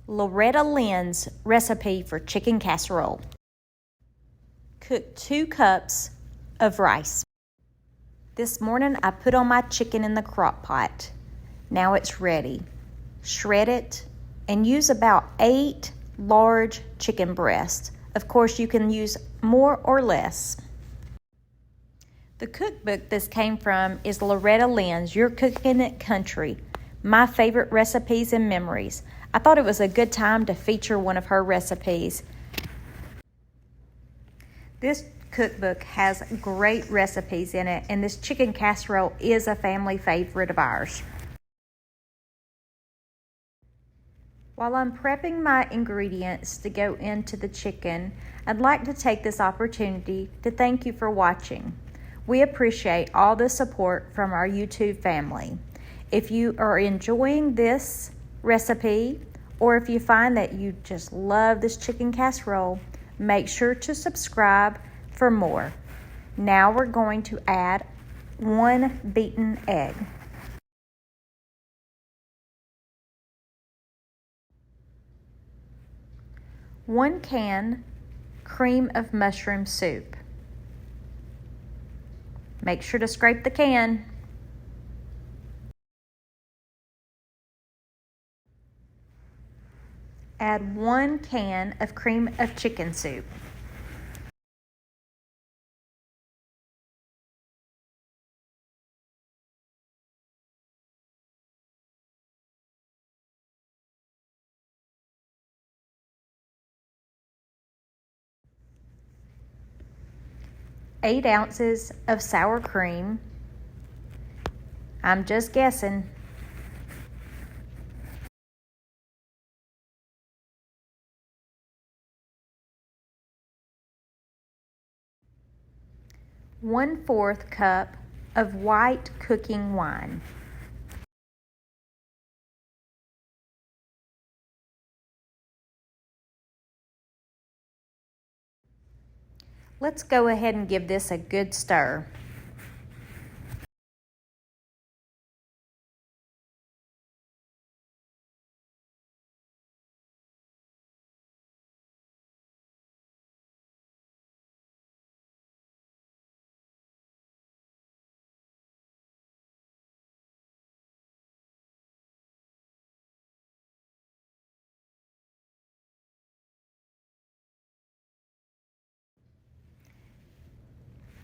Loretta Lynn's recipe for chicken casserole. Cook 2 cups of rice. This morning I put on my chicken in the crock pot. Now it's ready. Shred it and use about 8 large chicken breasts. Of course, you can use more or less. The cookbook this came from is Loretta Lynn's You're Cooking It Country, My Favorite Recipes and Memories. I thought it was a good time to feature one of her recipes. This cookbook has great recipes in it, and this chicken casserole is a family favorite of ours. While I'm prepping my ingredients to go into the chicken, I'd like to take this opportunity to thank you for watching. We appreciate all the support from our YouTube family. If you are enjoying this recipe, or if you find that you just love this chicken casserole, make sure to subscribe for more. Now we're going to add 1 beaten egg. One can cream of mushroom soup. Make sure to scrape the can. Add 1 can of cream of chicken soup. Eight ounces of sour cream. I'm just guessing. One-fourth cup of white cooking wine. Let's go ahead and give this a good stir.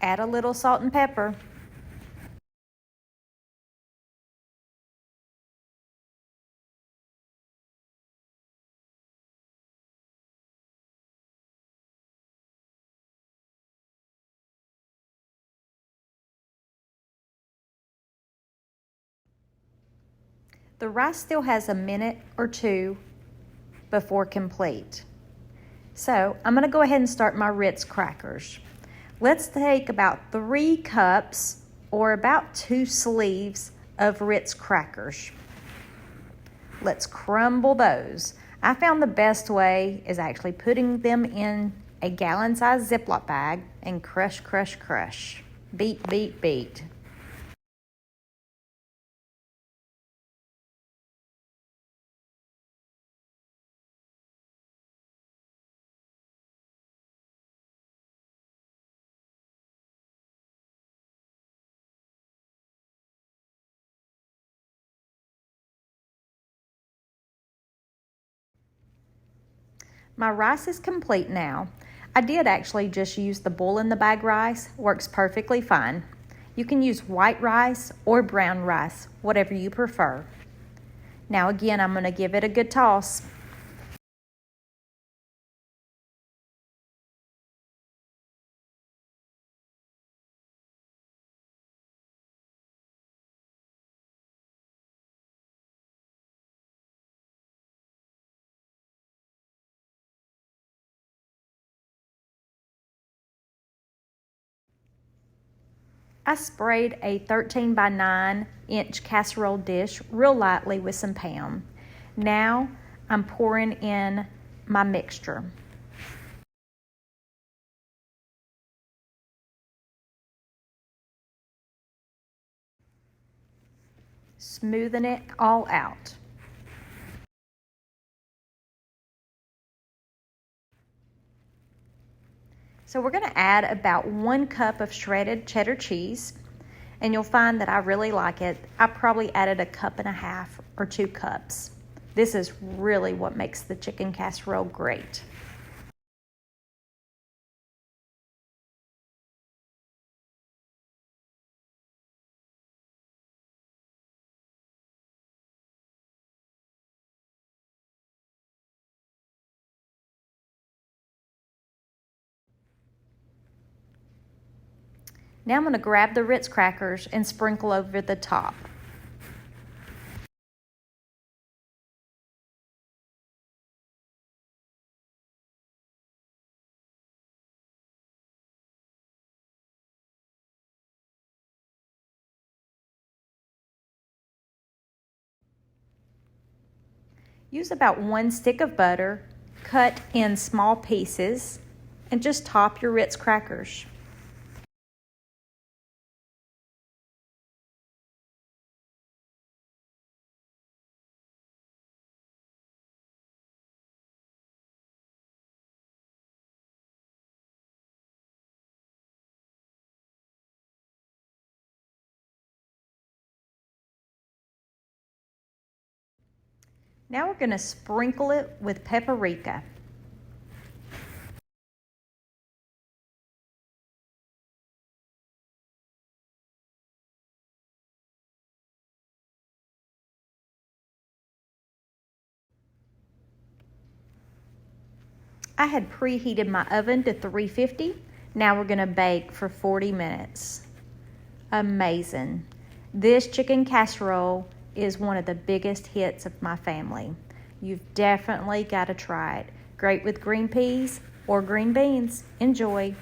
Add a little salt and pepper. The rice still has a minute or 2 before complete. So I'm going to go ahead and start my Ritz crackers. Let's take about 3 cups or about 2 sleeves of Ritz crackers. Let's crumble those. I found the best way is actually putting them in a gallon-sized Ziploc bag and crush, crush, crush. Beat, beat, beat. My rice is complete now. I did actually just use the boil in the bag rice. Works perfectly fine. You can use white rice or brown rice, whatever you prefer. Now again, I'm going to give it a good toss. I sprayed a 13 by 9 inch casserole dish real lightly with some Pam. Now I'm pouring in my mixture. Smoothing it all out. So we're going to add about 1 cup of shredded cheddar cheese, and you'll find that I really like it. I probably added 1.5 cups or 2 cups. This is really what makes the chicken casserole great. Now I'm going to grab the Ritz crackers and sprinkle over the top. Use about 1 stick of butter, cut in small pieces, and just top your Ritz crackers. Now we're going to sprinkle it with paprika. I had preheated my oven to 350. Now we're going to bake for 40 minutes. Amazing. This chicken casserole is one of the biggest hits of my family. You've definitely got to try it. Great with green peas or green beans. Enjoy.